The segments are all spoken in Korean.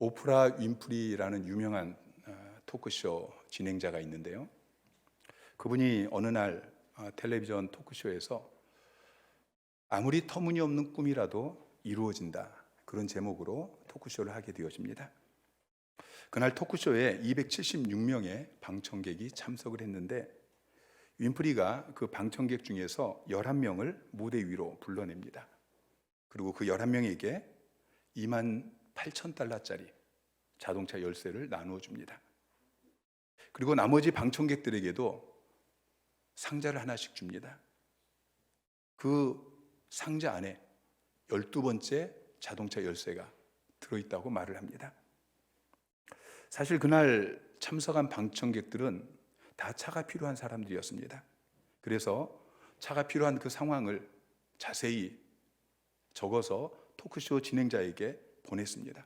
오프라 윈프리라는 유명한 토크쇼 진행자가 있는데요. 그분이 어느 날 텔레비전 토크쇼에서 아무리 터무니없는 꿈이라도 이루어진다, 그런 제목으로 토크쇼를 하게 되어집니다. 그날 토크쇼에 276명의 방청객이 참석을 했는데 윈프리가 그 방청객 중에서 11명을 무대 위로 불러냅니다. 그리고 그 11명에게 28,000달러짜리 자동차 열쇠를 나누어 줍니다. 그리고 나머지 방청객들에게도 상자를 하나씩 줍니다. 그 상자 안에 12번째 자동차 열쇠가 들어있다고 말을 합니다. 사실 그날 참석한 방청객들은 다 차가 필요한 사람들이었습니다. 그래서 차가 필요한 그 상황을 자세히 적어서 토크쇼 진행자에게 보냈습니다.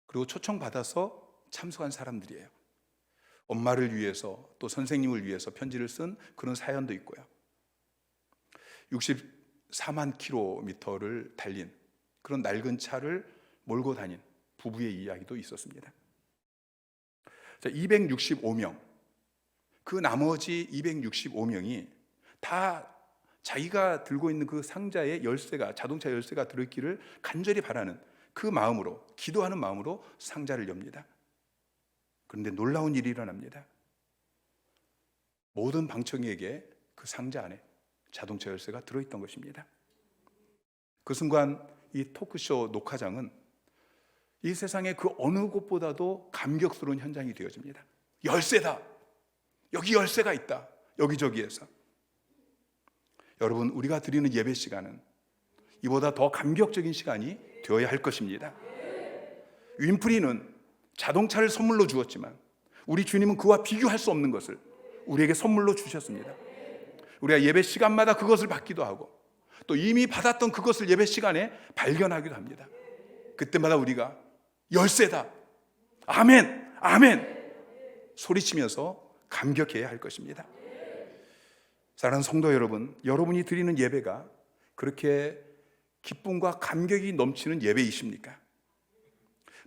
그리고 초청받아서 참석한 사람들이에요. 엄마를 위해서 또 선생님을 위해서 편지를 쓴 그런 사연도 있고요. 64만 킬로미터를 달린 그런 낡은 차를 몰고 다닌 부부의 이야기도 있었습니다. 자, 265명, 그 나머지 265명이 다 자기가 들고 있는 그 상자에 열쇠가, 자동차 열쇠가 들어있기를 간절히 바라는 그 마음으로, 기도하는 마음으로 상자를 엽니다. 그런데 놀라운 일이 일어납니다. 모든 방청객에게 그 상자 안에 자동차 열쇠가 들어있던 것입니다. 그 순간 이 토크쇼 녹화장은 이 세상의 그 어느 곳보다도 감격스러운 현장이 되어집니다. 열쇠다! 여기 열쇠가 있다! 여기저기에서. 여러분, 우리가 드리는 예배 시간은 이보다 더 감격적인 시간이 되어야 할 것입니다. 윈프리는 자동차를 선물로 주었지만 우리 주님은 그와 비교할 수 없는 것을 우리에게 선물로 주셨습니다. 우리가 예배 시간마다 그것을 받기도 하고 또 이미 받았던 그것을 예배 시간에 발견하기도 합니다. 그때마다 우리가 열쇠다, 아멘, 아멘 소리치면서 감격해야 할 것입니다. 사랑하는 성도 여러분, 여러분이 드리는 예배가 그렇게 기쁨과 감격이 넘치는 예배이십니까?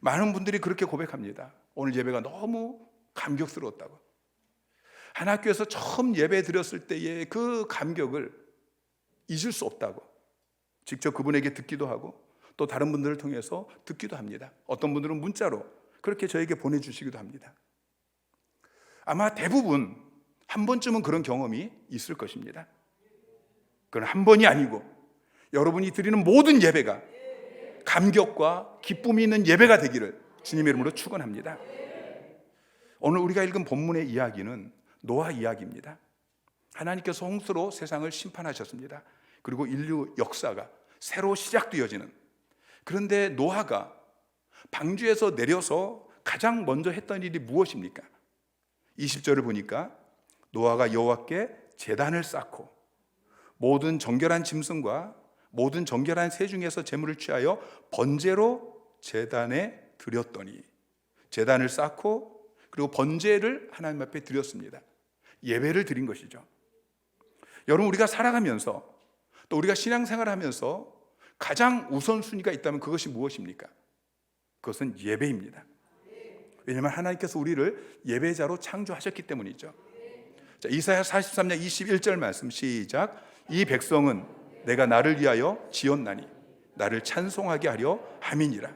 많은 분들이 그렇게 고백합니다. 오늘 예배가 너무 감격스러웠다고. 한 학교에서 처음 예배 드렸을 때의 그 감격을 잊을 수 없다고 직접 그분에게 듣기도 하고 또 다른 분들을 통해서 듣기도 합니다. 어떤 분들은 문자로 그렇게 저에게 보내주시기도 합니다. 아마 대부분 한 번쯤은 그런 경험이 있을 것입니다. 그건 한 번이 아니고 여러분이 드리는 모든 예배가 감격과 기쁨이 있는 예배가 되기를 주님의 이름으로 축원합니다. 오늘 우리가 읽은 본문의 이야기는 노아 이야기입니다. 하나님께서 홍수로 세상을 심판하셨습니다. 그리고 인류 역사가 새로 시작되어지는, 그런데 노아가 방주에서 내려서 가장 먼저 했던 일이 무엇입니까? 20절을 보니까 노아가 여호와께 제단을 쌓고 모든 정결한 짐승과 모든 정결한 새 중에서 제물을 취하여 번제로 제단에 드렸더니, 제단을 쌓고 그리고 번제를 하나님 앞에 드렸습니다. 예배를 드린 것이죠. 여러분, 우리가 살아가면서 또 우리가 신앙생활을 하면서 가장 우선순위가 있다면 그것이 무엇입니까? 그것은 예배입니다. 왜냐하면 하나님께서 우리를 예배자로 창조하셨기 때문이죠. 자, 이사야 43장 21절 말씀 시작. 이 백성은 내가 나를 위하여 지었나니 나를 찬송하게 하려 함이니라.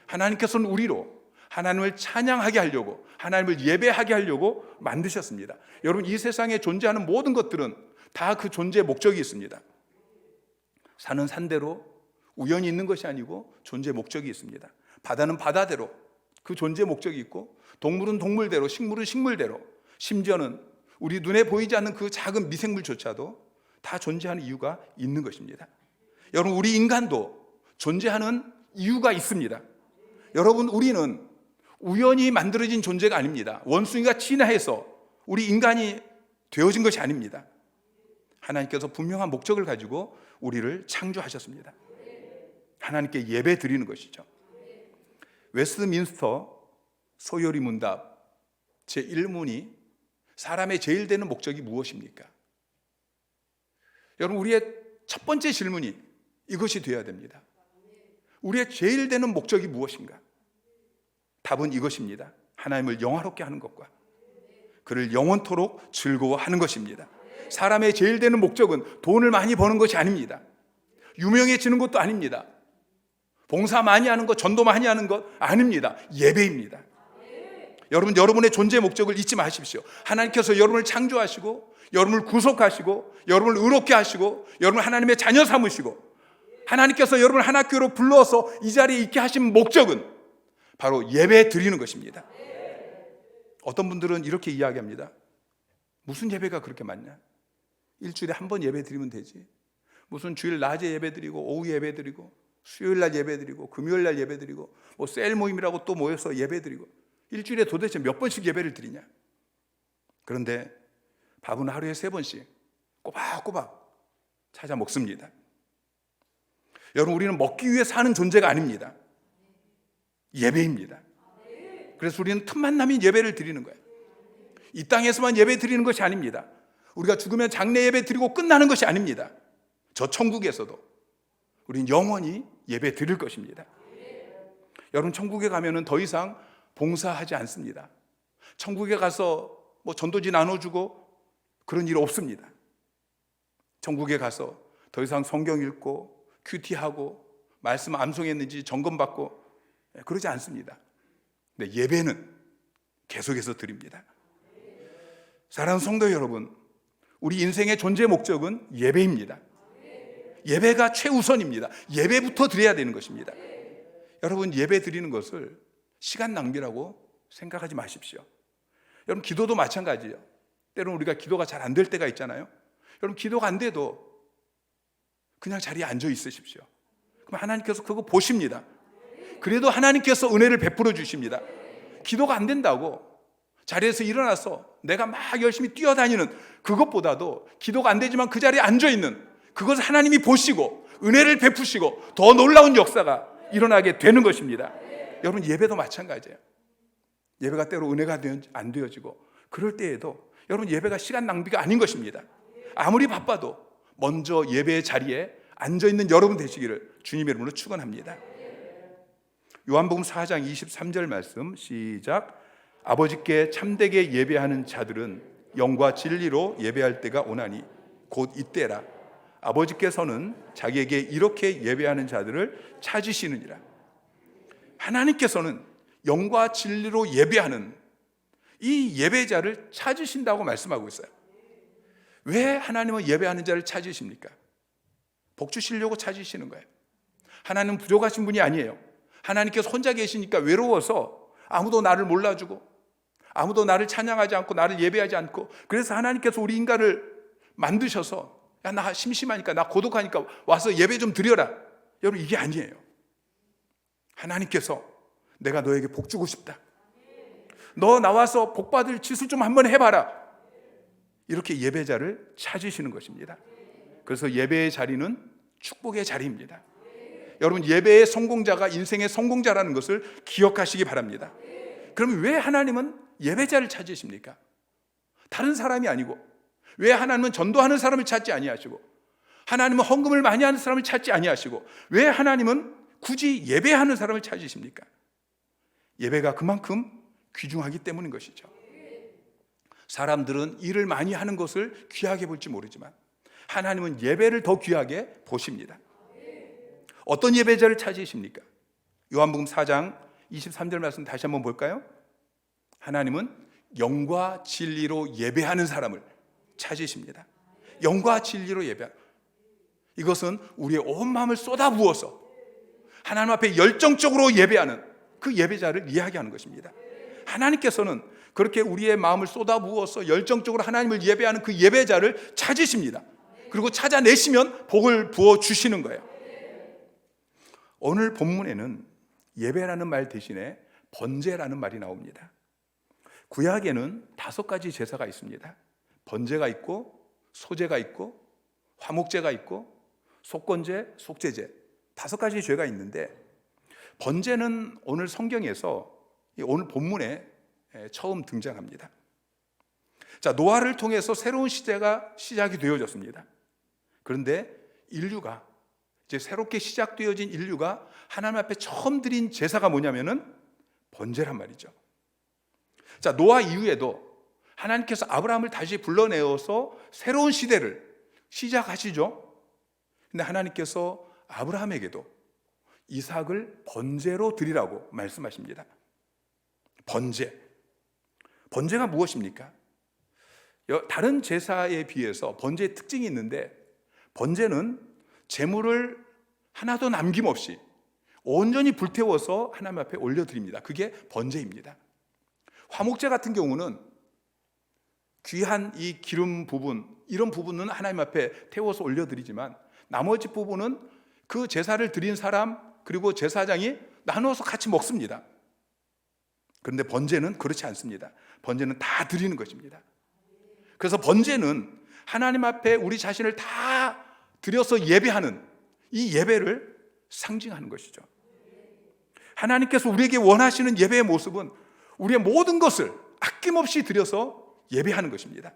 하나님께서는 우리로 하나님을 찬양하게 하려고, 하나님을 예배하게 하려고 만드셨습니다. 여러분, 이 세상에 존재하는 모든 것들은 다 그 존재의 목적이 있습니다. 산은 산대로 우연히 있는 것이 아니고 존재의 목적이 있습니다. 바다는 바다대로 그 존재의 목적이 있고, 동물은 동물대로, 식물은 식물대로, 심지어는 우리 눈에 보이지 않는 그 작은 미생물조차도 다 존재하는 이유가 있는 것입니다. 여러분, 우리 인간도 존재하는 이유가 있습니다. 여러분, 우리는 우연히 만들어진 존재가 아닙니다. 원숭이가 진화해서 우리 인간이 되어진 것이 아닙니다. 하나님께서 분명한 목적을 가지고 우리를 창조하셨습니다. 하나님께 예배 드리는 것이죠. 웨스트민스터 소요리 문답 제1문이 사람의 제일 되는 목적이 무엇입니까? 여러분, 우리의 첫 번째 질문이 이것이 되어야 됩니다. 우리의 제일 되는 목적이 무엇인가? 답은 이것입니다. 하나님을 영화롭게 하는 것과 그를 영원토록 즐거워하는 것입니다. 사람의 제일 되는 목적은 돈을 많이 버는 것이 아닙니다. 유명해지는 것도 아닙니다. 봉사 많이 하는 것, 전도 많이 하는 것 아닙니다. 예배입니다. 여러분, 여러분의 존재 목적을 잊지 마십시오. 하나님께서 여러분을 창조하시고 여러분을 구속하시고 여러분을 의롭게 하시고 여러분을 하나님의 자녀 삼으시고 하나님께서 여러분을 한 학교로 불러서 이 자리에 있게 하신 목적은 바로 예배 드리는 것입니다. 어떤 분들은 이렇게 이야기합니다. 무슨 예배가 그렇게 많냐? 일주일에 한 번 예배 드리면 되지. 무슨 주일 낮에 예배 드리고 오후 예배 드리고 수요일 날 예배 드리고 금요일 날 예배 드리고 뭐 셀 모임이라고 또 모여서 예배 드리고 일주일에 도대체 몇 번씩 예배를 드리냐? 그런데 밥은 하루에 3번씩 꼬박꼬박 찾아 먹습니다. 여러분, 우리는 먹기 위해 사는 존재가 아닙니다. 예배입니다. 그래서 우리는 틈만 나면 예배를 드리는 거예요. 이 땅에서만 예배 드리는 것이 아닙니다. 우리가 죽으면 장례 예배 드리고 끝나는 것이 아닙니다. 저 천국에서도 우리는 영원히 예배 드릴 것입니다. 여러분, 천국에 가면은 더 이상 봉사하지 않습니다. 천국에 가서 뭐 전도지 나눠주고 그런 일 없습니다. 천국에 가서 더 이상 성경 읽고 큐티하고 말씀 암송했는지 점검받고 그러지 않습니다. 근데 예배는 계속해서 드립니다. 사랑하는 성도 여러분, 우리 인생의 존재 목적은 예배입니다. 예배가 최우선입니다. 예배부터 드려야 되는 것입니다. 여러분, 예배 드리는 것을 시간 낭비라고 생각하지 마십시오. 여러분, 기도도 마찬가지예요. 때로는 우리가 기도가 잘 안 될 때가 있잖아요. 여러분, 기도가 안 돼도 그냥 자리에 앉아 있으십시오. 그럼 하나님께서 그거 보십니다. 그래도 하나님께서 은혜를 베풀어 주십니다. 기도가 안 된다고 자리에서 일어나서 내가 막 열심히 뛰어다니는 그것보다도 기도가 안 되지만 그 자리에 앉아 있는 그것을 하나님이 보시고 은혜를 베푸시고 더 놀라운 역사가 일어나게 되는 것입니다. 여러분, 예배도 마찬가지예요. 예배가 때로 은혜가 안 되어지고 그럴 때에도 여러분, 예배가 시간 낭비가 아닌 것입니다. 아무리 바빠도 먼저 예배의 자리에 앉아있는 여러분 되시기를 주님의 이름으로 축원합니다. 요한복음 4장 23절 말씀 시작. 아버지께 참되게 예배하는 자들은 영과 진리로 예배할 때가 오나니 곧 이때라. 아버지께서는 자기에게 이렇게 예배하는 자들을 찾으시느니라. 하나님께서는 영과 진리로 예배하는 이 예배자를 찾으신다고 말씀하고 있어요. 왜 하나님은 예배하는 자를 찾으십니까? 복 주시려고 찾으시는 거예요. 하나님은 부족하신 분이 아니에요. 하나님께서 혼자 계시니까 외로워서 아무도 나를 몰라주고 아무도 나를 찬양하지 않고 나를 예배하지 않고 그래서 하나님께서 우리 인간을 만드셔서 야, 나 심심하니까 나 고독하니까 와서 예배 좀 드려라. 여러분, 이게 아니에요. 하나님께서 내가 너에게 복 주고 싶다. 너 나와서 복 받을 짓을 좀 한번 해봐라. 이렇게 예배자를 찾으시는 것입니다. 그래서 예배의 자리는 축복의 자리입니다. 여러분, 예배의 성공자가 인생의 성공자라는 것을 기억하시기 바랍니다. 그럼 왜 하나님은 예배자를 찾으십니까? 다른 사람이 아니고 왜 하나님은 전도하는 사람을 찾지 아니하시고 하나님은 헌금을 많이 하는 사람을 찾지 아니하시고 왜 하나님은 굳이 예배하는 사람을 찾으십니까? 예배가 그만큼 귀중하기 때문인 것이죠. 사람들은 일을 많이 하는 것을 귀하게 볼지 모르지만 하나님은 예배를 더 귀하게 보십니다. 어떤 예배자를 찾으십니까? 요한복음 4장 23절 말씀 다시 한번 볼까요? 하나님은 영과 진리로 예배하는 사람을 찾으십니다. 영과 진리로 예배하는, 이것은 우리의 온 마음을 쏟아부어서 하나님 앞에 열정적으로 예배하는 그 예배자를 이야기하는 것입니다. 하나님께서는 그렇게 우리의 마음을 쏟아부어서 열정적으로 하나님을 예배하는 그 예배자를 찾으십니다. 그리고 찾아내시면 복을 부어주시는 거예요. 오늘 본문에는 예배라는 말 대신에 번제라는 말이 나옵니다. 구약에는 5가지 제사가 있습니다. 번제가 있고 소제가 있고 화목제가 있고 속건제, 속죄제 5가지 죄가 있는데 번제는 오늘 성경에서 오늘 본문에 처음 등장합니다. 자, 노아를 통해서 새로운 시대가 시작이 되어졌습니다. 그런데 인류가 이제 새롭게 시작되어진 인류가 하나님 앞에 처음 드린 제사가 뭐냐면은 번제란 말이죠. 자, 노아 이후에도 하나님께서 아브라함을 다시 불러내어서 새로운 시대를 시작하시죠. 근데 하나님께서 아브라함에게도 이삭을 번제로 드리라고 말씀하십니다. 번제가 무엇입니까? 다른 제사에 비해서 번제의 특징이 있는데, 번제는 제물을 하나도 남김없이 온전히 불태워서 하나님 앞에 올려드립니다. 그게 번제입니다. 화목제 같은 경우는 귀한 이 기름 부분, 이런 부분은 하나님 앞에 태워서 올려드리지만 나머지 부분은 그 제사를 드린 사람 그리고 제사장이 나누어서 같이 먹습니다. 그런데 번제는 그렇지 않습니다. 번제는 다 드리는 것입니다. 그래서 번제는 하나님 앞에 우리 자신을 다 드려서 예배하는 이 예배를 상징하는 것이죠. 하나님께서 우리에게 원하시는 예배의 모습은 우리의 모든 것을 아낌없이 드려서 예배하는 것입니다.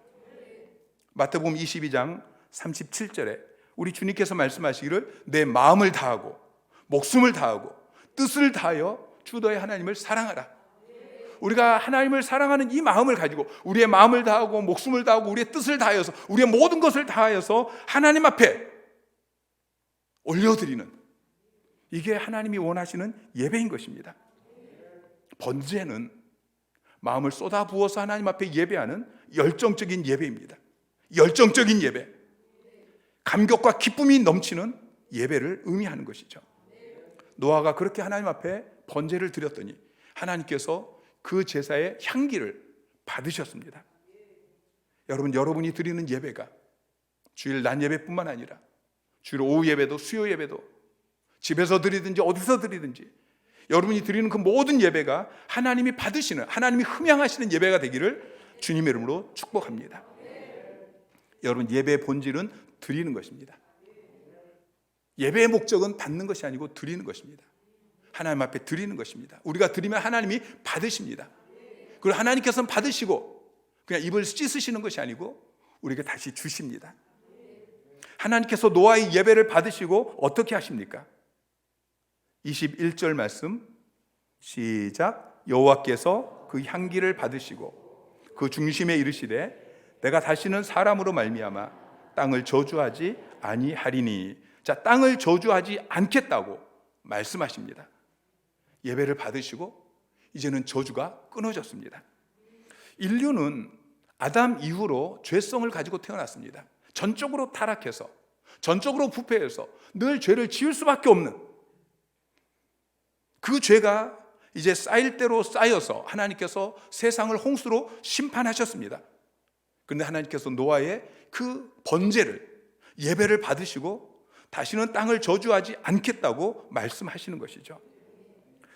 마태복음 22장 37절에 우리 주님께서 말씀하시기를 내 마음을 다하고 목숨을 다하고 뜻을 다하여 주 너의 하나님을 사랑하라. 우리가 하나님을 사랑하는 이 마음을 가지고 우리의 마음을 다하고 목숨을 다하고 우리의 뜻을 다하여서 우리의 모든 것을 다하여서 하나님 앞에 올려드리는, 이게 하나님이 원하시는 예배인 것입니다. 번제는 마음을 쏟아부어서 하나님 앞에 예배하는 열정적인 예배입니다. 열정적인 예배, 감격과 기쁨이 넘치는 예배를 의미하는 것이죠. 노아가 그렇게 하나님 앞에 번제를 드렸더니 하나님께서 그 제사의 향기를 받으셨습니다. 여러분이 드리는 예배가 주일 낮 예배뿐만 아니라 주일 오후 예배도 수요 예배도 집에서 드리든지 어디서 드리든지 여러분이 드리는 그 모든 예배가 하나님이 받으시는, 하나님이 흠양하시는 예배가 되기를 주님의 이름으로 축복합니다. 여러분, 예배의 본질은 드리는 것입니다. 예배의 목적은 받는 것이 아니고 드리는 것입니다. 하나님 앞에 드리는 것입니다. 우리가 드리면 하나님이 받으십니다. 그리고 하나님께서는 받으시고 그냥 입을 씻으시는 것이 아니고 우리에게 다시 주십니다. 하나님께서 노아의 예배를 받으시고 어떻게 하십니까? 21절 말씀 시작. 여호와께서 그 향기를 받으시고 그 중심에 이르시되 내가 다시는 사람으로 말미암아 땅을 저주하지 아니하리니. 자, 땅을 저주하지 않겠다고 말씀하십니다. 예배를 받으시고 이제는 저주가 끊어졌습니다. 인류는 아담 이후로 죄성을 가지고 태어났습니다. 전적으로 타락해서, 전적으로 부패해서 늘 죄를 지을 수밖에 없는 그 죄가 이제 쌓일 대로 쌓여서 하나님께서 세상을 홍수로 심판하셨습니다. 그런데 하나님께서 노아의 그 번제를, 예배를 받으시고 다시는 땅을 저주하지 않겠다고 말씀하시는 것이죠.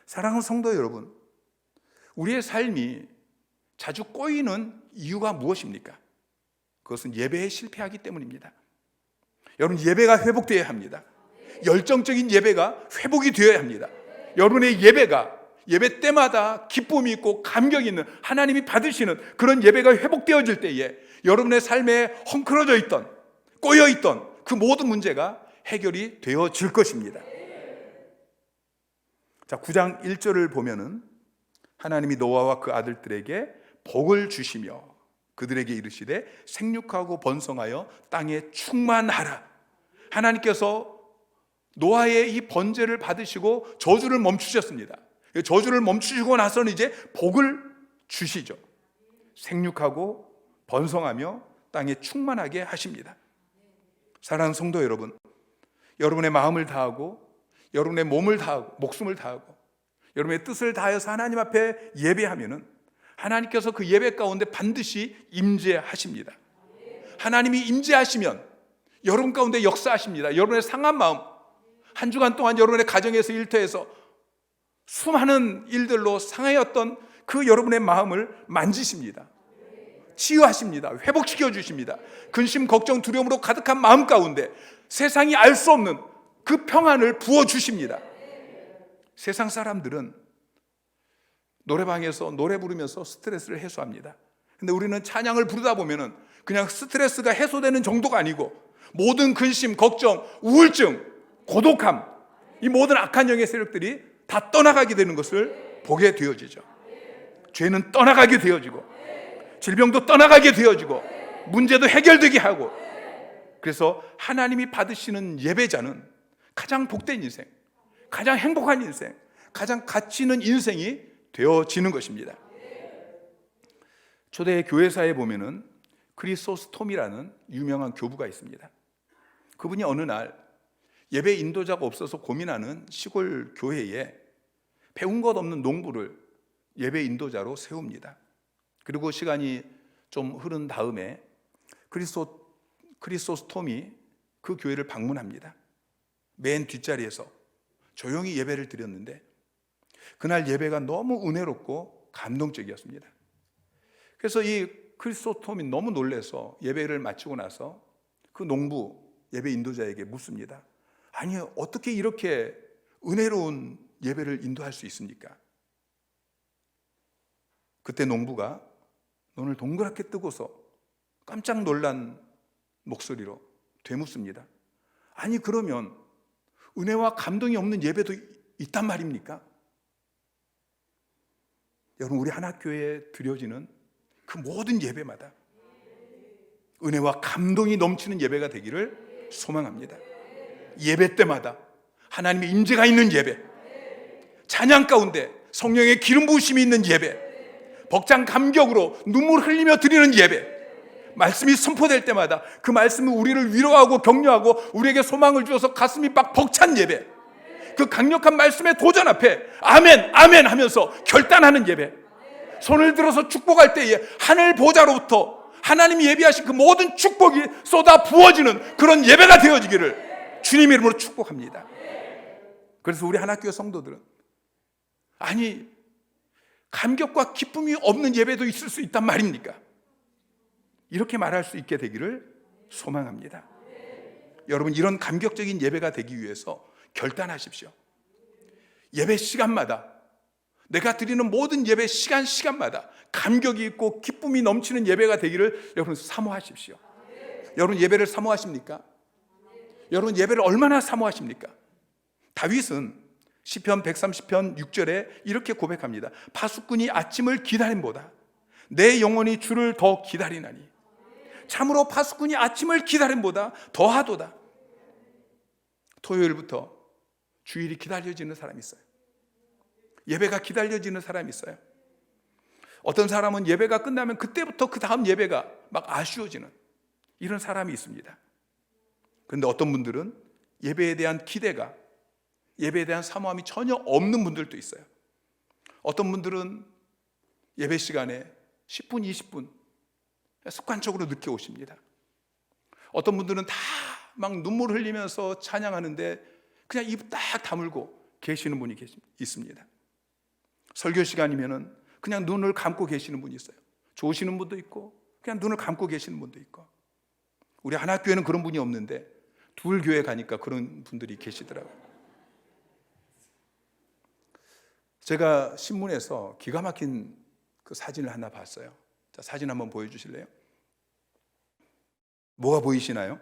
사랑하는 성도 여러분, 우리의 삶이 자주 꼬이는 이유가 무엇입니까? 그것은 예배에 실패하기 때문입니다. 여러분, 예배가 회복되어야 합니다. 열정적인 예배가 회복이 되어야 합니다. 여러분의 예배가 예배 때마다 기쁨이 있고 감격이 있는, 하나님이 받으시는 그런 예배가 회복되어질 때에 여러분의 삶에 헝클어져 있던, 꼬여 있던 그 모든 문제가 해결이 되어질 것입니다. 자, 9장 1절을 보면은 하나님이 노아와 그 아들들에게 복을 주시며 그들에게 이르시되 생육하고 번성하여 땅에 충만하라. 하나님께서 노아의 이 번제를 받으시고 저주를 멈추셨습니다. 저주를 멈추시고 나서는 이제 복을 주시죠. 생육하고 번성하며 땅에 충만하게 하십니다. 사랑하는 성도 여러분, 여러분의 마음을 다하고 여러분의 몸을 다하고 목숨을 다하고 여러분의 뜻을 다해서 하나님 앞에 예배하면은 하나님께서 그 예배 가운데 반드시 임재하십니다. 하나님이 임재하시면 여러분 가운데 역사하십니다. 여러분의 상한 마음, 한 주간 동안 여러분의 가정에서 일터에서 수많은 일들로 상하였던 그 여러분의 마음을 만지십니다. 치유하십니다. 회복시켜 주십니다. 근심, 걱정, 두려움으로 가득한 마음 가운데 세상이 알 수 없는 그 평안을 부어주십니다. 세상 사람들은 노래방에서 노래 부르면서 스트레스를 해소합니다. 근데 우리는 찬양을 부르다 보면은 그냥 스트레스가 해소되는 정도가 아니고 모든 근심, 걱정, 우울증, 고독함, 이 모든 악한 영의 세력들이 다 떠나가게 되는 것을 보게 되어지죠. 죄는 떠나가게 되어지고 질병도 떠나가게 되어지고 문제도 해결되게 하고, 그래서 하나님이 받으시는 예배자는 가장 복된 인생, 가장 행복한 인생, 가장 가치 있는 인생이 되어지는 것입니다. 초대 교회사에 보면은 크리소스톰이라는 유명한 교부가 있습니다. 그분이 어느 날 예배 인도자가 없어서 고민하는 시골 교회에 배운 것 없는 농부를 예배 인도자로 세웁니다. 그리고 시간이 좀 흐른 다음에 크리소스톰이 그 교회를 방문합니다. 맨 뒷자리에서 조용히 예배를 드렸는데 그날 예배가 너무 은혜롭고 감동적이었습니다. 그래서 이 크리소스톰이 너무 놀라서 예배를 마치고 나서 그 농부 예배 인도자에게 묻습니다. 아니, 어떻게 이렇게 은혜로운 예배를 인도할 수 있습니까? 그때 농부가 눈을 동그랗게 뜨고서 깜짝 놀란 목소리로 되묻습니다. 아니, 그러면 은혜와 감동이 없는 예배도 있단 말입니까? 여러분, 우리 하나교회에 드려지는 그 모든 예배마다 은혜와 감동이 넘치는 예배가 되기를 소망합니다. 예배 때마다 하나님의 임재가 있는 예배, 찬양 가운데 성령의 기름 부으심이 있는 예배, 벅찬 감격으로 눈물 흘리며 드리는 예배, 말씀이 선포될 때마다 그 말씀은 우리를 위로하고 격려하고 우리에게 소망을 주어서 가슴이 막 벅찬 예배, 그 강력한 말씀의 도전 앞에 아멘 아멘 하면서 결단하는 예배, 손을 들어서 축복할 때에 하늘 보좌로부터 하나님이 예비하신 그 모든 축복이 쏟아 부어지는 그런 예배가 되어지기를 주님의 이름으로 축복합니다. 그래서 우리 하나교회 성도들은, 아니, 감격과 기쁨이 없는 예배도 있을 수 있단 말입니까? 이렇게 말할 수 있게 되기를 소망합니다. 여러분, 이런 감격적인 예배가 되기 위해서 결단하십시오. 예배 시간마다, 내가 드리는 모든 예배 시간마다 감격이 있고 기쁨이 넘치는 예배가 되기를 여러분 사모하십시오. 여러분, 예배를 사모하십니까? 여러분, 예배를 얼마나 사모하십니까? 다윗은 시편 130편 6절에 이렇게 고백합니다. 파수꾼이 아침을 기다림보다 내 영혼이 주를 더 기다리나니, 참으로 파수꾼이 아침을 기다림보다 더하도다. 토요일부터 주일이 기다려지는 사람이 있어요. 예배가 기다려지는 사람이 있어요. 어떤 사람은 예배가 끝나면 그때부터 그 다음 예배가 막 아쉬워지는 이런 사람이 있습니다. 그런데 어떤 분들은 예배에 대한 기대가, 예배에 대한 사모함이 전혀 없는 분들도 있어요. 어떤 분들은 예배 시간에 10분, 20분 습관적으로 늦게 오십니다. 어떤 분들은 다 막 눈물 흘리면서 찬양하는데 그냥 입 딱 다물고 계시는 분이 있습니다. 설교 시간이면은 그냥 눈을 감고 계시는 분이 있어요. 좋으시는 분도 있고 그냥 눈을 감고 계시는 분도 있고. 우리 하나교회는 그런 분이 없는데 둘 교회 가니까 그런 분들이 계시더라고요. 제가 신문에서 기가 막힌 그 사진을 하나 봤어요. 자, 사진 한번 보여주실래요? 뭐가 보이시나요?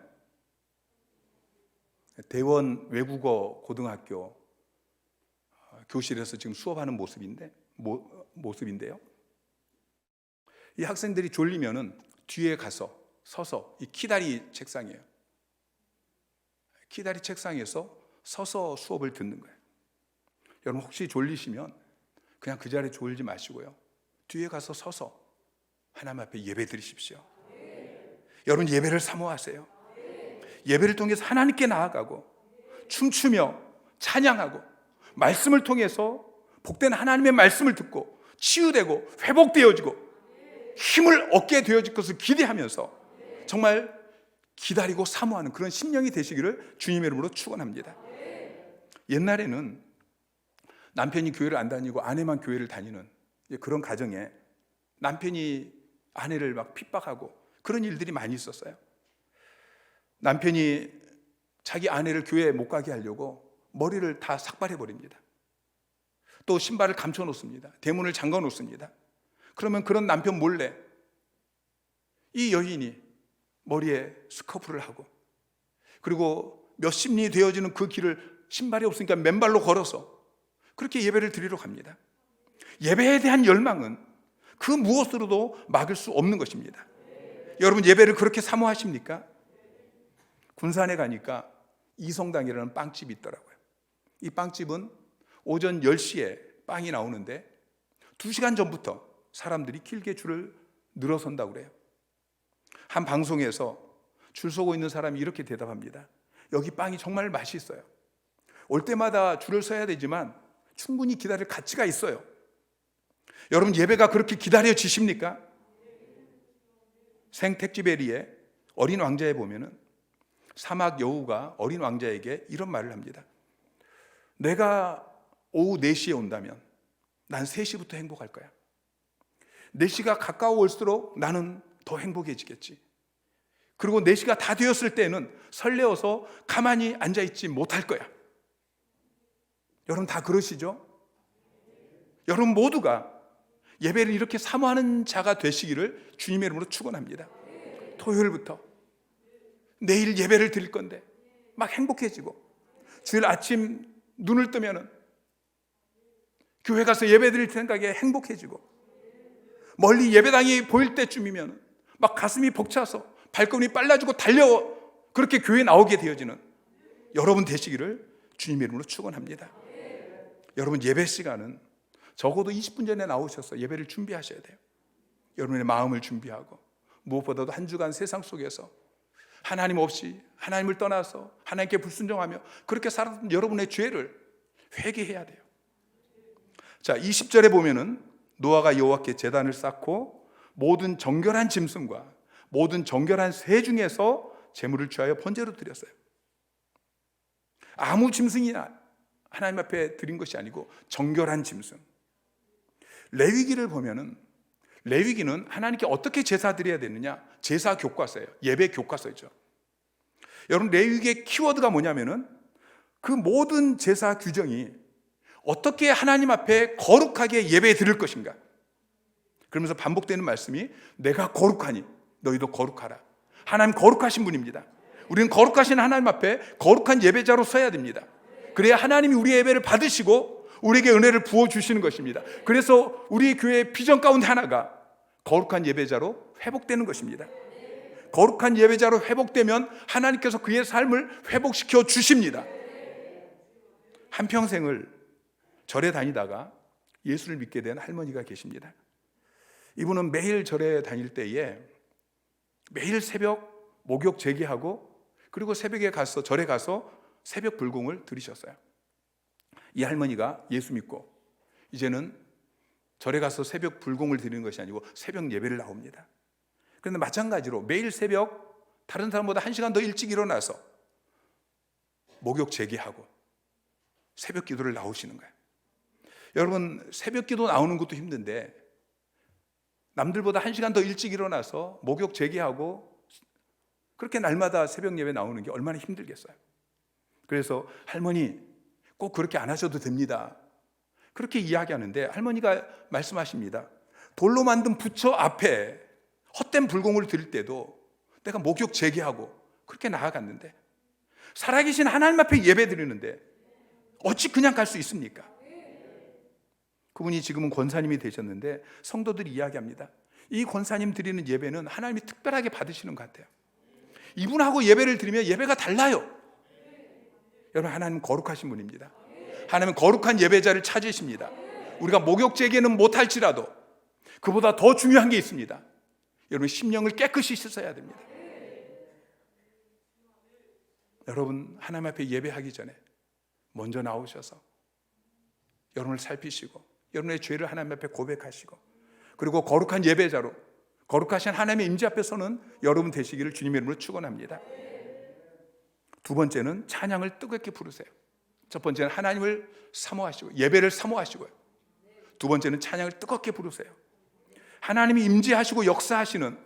대원 외국어 고등학교 교실에서 지금 수업하는 모습인데요. 이 학생들이 졸리면은 뒤에 가서 서서, 이 키다리 책상이에요. 키다리 책상에서 서서 수업을 듣는 거예요. 여러분, 혹시 졸리시면 그냥 그 자리에 졸지 마시고요, 뒤에 가서 서서 하나님 앞에 예배 드리십시오. 여러분, 예배를 사모하세요. 예배를 통해서 하나님께 나아가고 춤추며 찬양하고 말씀을 통해서 복된 하나님의 말씀을 듣고 치유되고 회복되어지고 힘을 얻게 되어질 것을 기대하면서 정말 기다리고 사모하는 그런 심령이 되시기를 주님의 이름으로 축원합니다. 옛날에는 남편이 교회를 안 다니고 아내만 교회를 다니는 그런 가정에 남편이 아내를 막 핍박하고 그런 일들이 많이 있었어요. 남편이 자기 아내를 교회에 못 가게 하려고 머리를 다 삭발해 버립니다. 또 신발을 감춰 놓습니다. 대문을 잠가 놓습니다. 그러면 그런 남편 몰래 이 여인이 머리에 스커프를 하고, 그리고 몇십 년이 되어지는 그 길을 신발이 없으니까 맨발로 걸어서 그렇게 예배를 드리러 갑니다. 예배에 대한 열망은 그 무엇으로도 막을 수 없는 것입니다. 여러분, 예배를 그렇게 사모하십니까? 군산에 가니까 이성당이라는 빵집이 있더라고요. 이 빵집은 오전 10시에 빵이 나오는데 2시간 전부터 사람들이 길게 줄을 늘어선다고 그래요. 한 방송에서 줄 서고 있는 사람이 이렇게 대답합니다. 여기 빵이 정말 맛있어요. 올 때마다 줄을 서야 되지만 충분히 기다릴 가치가 있어요. 여러분, 예배가 그렇게 기다려지십니까? 생텍쥐베리의 어린 왕자에 보면은 사막 여우가 어린 왕자에게 이런 말을 합니다. 내가 오후 4시에 온다면 난 3시부터 행복할 거야. 4시가 가까워올수록 나는 더 행복해지겠지. 그리고 4시가 다 되었을 때는 설레어서 가만히 앉아있지 못할 거야. 여러분 다 그러시죠? 여러분 모두가 예배를 이렇게 사모하는 자가 되시기를 주님의 이름으로 축원합니다. 토요일부터 내일 예배를 드릴 건데 막 행복해지고, 주일 아침 눈을 뜨면은 교회 가서 예배 드릴 생각에 행복해지고, 멀리 예배당이 보일 때쯤이면 막 가슴이 벅차서 발걸음이 빨라지고 달려 그렇게 교회에 나오게 되어지는 여러분 되시기를 주님의 이름으로 축원합니다. 여러분, 예배 시간은 적어도 20분 전에 나오셔서 예배를 준비하셔야 돼요. 여러분의 마음을 준비하고, 무엇보다도 한 주간 세상 속에서 하나님 없이, 하나님을 떠나서 하나님께 불순종하며 그렇게 살았던 여러분의 죄를 회개해야 돼요. 자, 20절에 보면은 노아가 여호와께 제단을 쌓고 모든 정결한 짐승과 모든 정결한 새 중에서 제물을 취하여 번제로 드렸어요. 아무 짐승이나 하나님 앞에 드린 것이 아니고 정결한 짐승. 레위기를 보면은 레위기는 하나님께 어떻게 제사 드려야 되느냐, 제사 교과서예요. 예배 교과서죠. 여러분, 레위기의 키워드가 뭐냐면은 그 모든 제사 규정이 어떻게 하나님 앞에 거룩하게 예배 드릴 것인가. 그러면서 반복되는 말씀이 내가 거룩하니 너희도 거룩하라. 하나님 거룩하신 분입니다. 우리는 거룩하신 하나님 앞에 거룩한 예배자로 서야 됩니다. 그래야 하나님이 우리의 예배를 받으시고 우리에게 은혜를 부어주시는 것입니다. 그래서 우리 교회의 비전 가운데 하나가 거룩한 예배자로 회복되는 것입니다. 거룩한 예배자로 회복되면 하나님께서 그의 삶을 회복시켜 주십니다. 한평생을 절에 다니다가 예수를 믿게 된 할머니가 계십니다. 이분은 매일 절에 다닐 때에 매일 새벽 목욕 제기하고 그리고 새벽에 가서 절에 가서 새벽 불공을 드리셨어요. 이 할머니가 예수 믿고 이제는 절에 가서 새벽 불공을 드리는 것이 아니고 새벽 예배를 나옵니다. 그런데 마찬가지로 매일 새벽 다른 사람보다 1시간 더 일찍 일어나서 목욕 제기하고 새벽 기도를 나오시는 거예요. 여러분, 새벽 기도 나오는 것도 힘든데 남들보다 1시간 더 일찍 일어나서 목욕 제기하고 그렇게 날마다 새벽 예배 나오는 게 얼마나 힘들겠어요. 그래서 할머니 꼭 그렇게 안 하셔도 됩니다. 그렇게 이야기하는데 할머니가 말씀하십니다. 돌로 만든 부처 앞에 헛된 불공을 드릴 때도 내가 목욕 제기하고 그렇게 나아갔는데 살아계신 하나님 앞에 예배 드리는데 어찌 그냥 갈 수 있습니까? 그분이 지금은 권사님이 되셨는데 성도들이 이야기합니다. 이 권사님 드리는 예배는 하나님이 특별하게 받으시는 것 같아요. 이분하고 예배를 드리면 예배가 달라요. 여러분, 하나님 거룩하신 분입니다. 하나님은 거룩한 예배자를 찾으십니다. 우리가 목욕 제기는 못할지라도 그보다 더 중요한 게 있습니다. 여러분, 심령을 깨끗이 씻어야 됩니다. 여러분, 하나님 앞에 예배하기 전에 먼저 나오셔서 여러분을 살피시고 여러분의 죄를 하나님 앞에 고백하시고 그리고 거룩한 예배자로 거룩하신 하나님의 임재 앞에 서는 여러분 되시기를 주님의 이름으로 축원합니다. 두 번째는 찬양을 뜨겁게 부르세요. 첫 번째는 하나님을 사모하시고 예배를 사모하시고요. 두 번째는 찬양을 뜨겁게 부르세요. 하나님이 임재하시고 역사하시는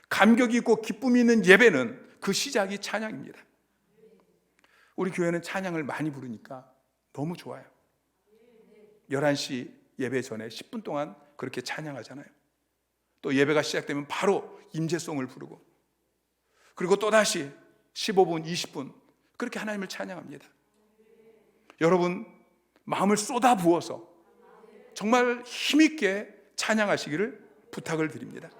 감격이 있고 기쁨이 있는 예배는 그 시작이 찬양입니다. 우리 교회는 찬양을 많이 부르니까 너무 좋아요. 11시 예배 전에 10분 동안 그렇게 찬양하잖아요. 또 예배가 시작되면 바로 임재송을 부르고 그리고 또다시 15분, 20분 그렇게 하나님을 찬양합니다. 여러분, 마음을 쏟아 부어서 정말 힘있게 찬양하시기를 부탁을 드립니다.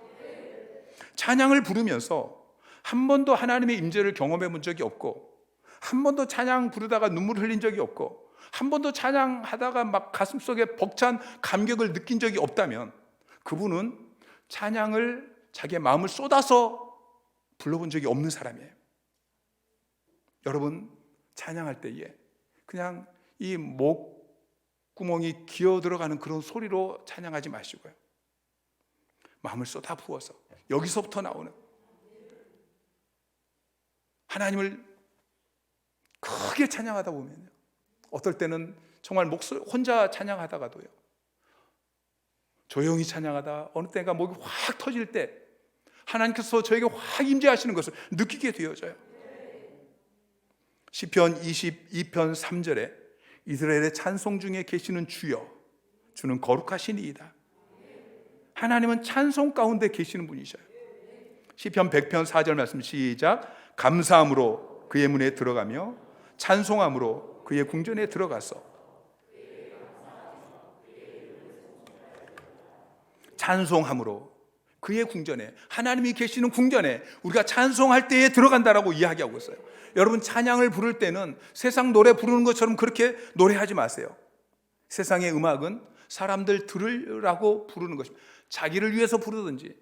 찬양을 부르면서 한 번도 하나님의 임재를 경험해 본 적이 없고, 한 번도 찬양 부르다가 눈물 흘린 적이 없고, 한 번도 찬양하다가 막 가슴속에 벅찬 감격을 느낀 적이 없다면 그분은 찬양을 자기의 마음을 쏟아서 불러본 적이 없는 사람이에요. 여러분, 찬양할 때에 그냥 이 목구멍이 기어 들어가는 그런 소리로 찬양하지 마시고요, 마음을 쏟아 부어서 여기서부터 나오는 하나님을 크게 찬양하다 보면요, 어떨 때는 정말 목소리 혼자 찬양하다가도요, 조용히 찬양하다 어느 때가 목이 확 터질 때 하나님께서 저에게 확 임재하시는 것을 느끼게 되어져요. 시편 22편 3절에 이스라엘의 찬송 중에 계시는 주여, 주는 거룩하시니이다. 하나님은 찬송 가운데 계시는 분이셔요. 시편 100편 4절 말씀 시작. 감사함으로 그의 문에 들어가며 찬송함으로 그의 궁전에 들어가서. 찬송함으로 그의 궁전에, 하나님이 계시는 궁전에 우리가 찬송할 때에 들어간다라고 이야기하고 있어요. 여러분, 찬양을 부를 때는 세상 노래 부르는 것처럼 그렇게 노래하지 마세요. 세상의 음악은 사람들 들으라고 부르는 것입니다. 자기를 위해서 부르든지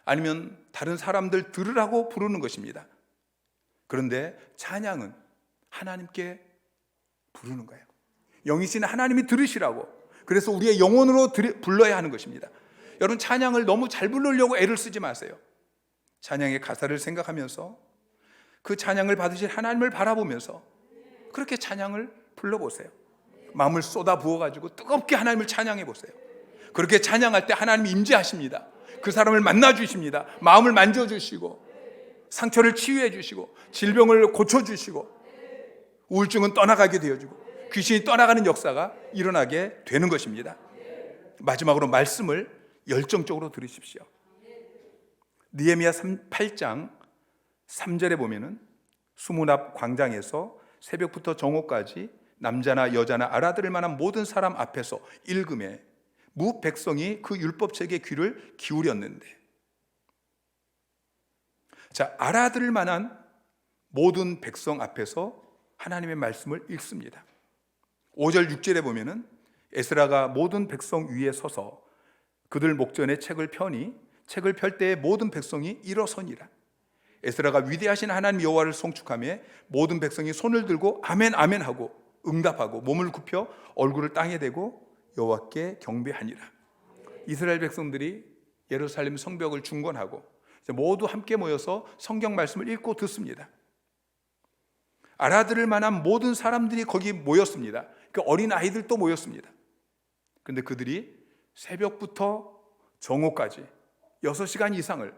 아니면 다른 사람들 들으라고 부르는 것입니다. 그런데 찬양은 하나님께 부르는 거예요. 영이신 하나님이 들으시라고. 그래서 우리의 영혼으로 불러야 하는 것입니다. 여러분, 찬양을 너무 잘 부르려고 애를 쓰지 마세요. 찬양의 가사를 생각하면서 그 찬양을 받으실 하나님을 바라보면서 그렇게 찬양을 불러보세요. 마음을 쏟아 부어가지고 뜨겁게 하나님을 찬양해 보세요. 그렇게 찬양할 때 하나님이 임재하십니다. 그 사람을 만나주십니다. 마음을 만져주시고 상처를 치유해 주시고 질병을 고쳐주시고 우울증은 떠나가게 되어주고 귀신이 떠나가는 역사가 일어나게 되는 것입니다. 마지막으로 말씀을 열정적으로 들으십시오. 느헤미야 8장 3절에 보면은 수문 앞 광장에서 새벽부터 정오까지 남자나 여자나 알아들을 만한 모든 사람 앞에서 읽음에 무 백성이 그 율법책에 귀를 기울였는데, 자, 알아들을 만한 모든 백성 앞에서 하나님의 말씀을 읽습니다. 5절 6절에 보면은 에스라가 모든 백성 위에 서서 그들 목전에 책을 펴니 책을 펼 때에 모든 백성이 일어서니라. 에스라가 위대하신 하나님 여호와를 송축하며 모든 백성이 손을 들고 아멘 아멘 하고 응답하고 몸을 굽혀 얼굴을 땅에 대고 여호와께 경배하니라. 이스라엘 백성들이 예루살렘 성벽을 중건하고 모두 함께 모여서 성경 말씀을 읽고 듣습니다. 알아들을 만한 모든 사람들이 거기 모였습니다. 그 어린 아이들도 모였습니다. 그런데 그들이 새벽부터 정오까지 6시간 이상을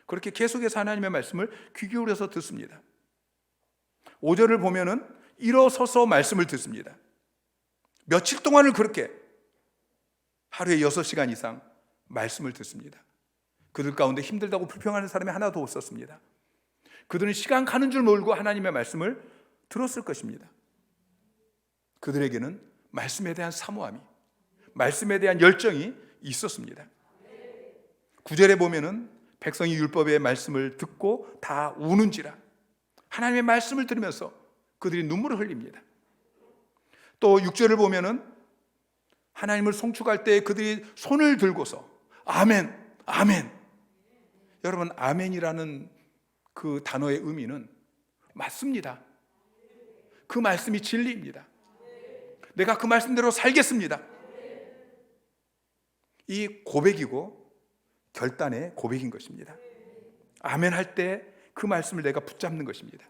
그렇게 계속해서 하나님의 말씀을 귀 기울여서 듣습니다. 5절을 보면은 일어서서 말씀을 듣습니다. 며칠 동안을 그렇게 하루에 6시간 이상 말씀을 듣습니다. 그들 가운데 힘들다고 불평하는 사람이 하나도 없었습니다. 그들은 시간 가는 줄 모르고 하나님의 말씀을 들었을 것입니다. 그들에게는 말씀에 대한 사모함이, 말씀에 대한 열정이 있었습니다. 9절에 보면은 백성이 율법의 말씀을 듣고 다 우는지라. 하나님의 말씀을 들으면서 그들이 눈물을 흘립니다. 또 6절을 보면은 하나님을 송축할 때 그들이 손을 들고서 아멘, 아멘. 여러분, 아멘이라는 그 단어의 의미는 맞습니다. 그 말씀이 진리입니다. 내가 그 말씀대로 살겠습니다. 이 고백이고 결단의 고백인 것입니다. 아멘 할 때 그 말씀을 내가 붙잡는 것입니다.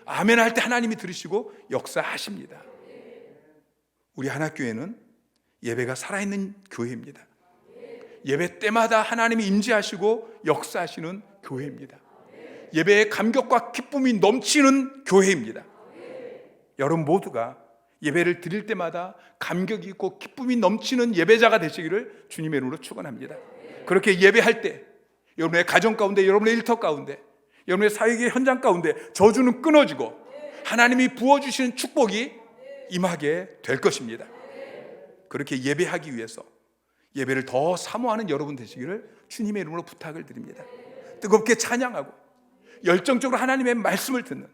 아멘 할 때 하나님이 들으시고 역사하십니다. 우리 하나교회는 예배가 살아있는 교회입니다. 예배 때마다 하나님이 임재하시고 역사하시는 교회입니다. 예배의 감격과 기쁨이 넘치는 교회입니다. 여러분 모두가 예배를 드릴 때마다 감격이 있고 기쁨이 넘치는 예배자가 되시기를 주님의 이름으로 축원합니다. 그렇게 예배할 때 여러분의 가정 가운데, 여러분의 일터 가운데, 여러분의 사역의 현장 가운데 저주는 끊어지고 하나님이 부어주시는 축복이 임하게 될 것입니다. 그렇게 예배하기 위해서 예배를 더 사모하는 여러분 되시기를 주님의 이름으로 부탁을 드립니다. 뜨겁게 찬양하고 열정적으로 하나님의 말씀을 듣는,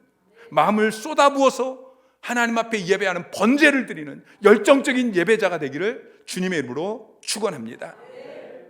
마음을 쏟아부어서 하나님 앞에 예배하는, 번제를 드리는 열정적인 예배자가 되기를 주님의 이름으로 축원합니다.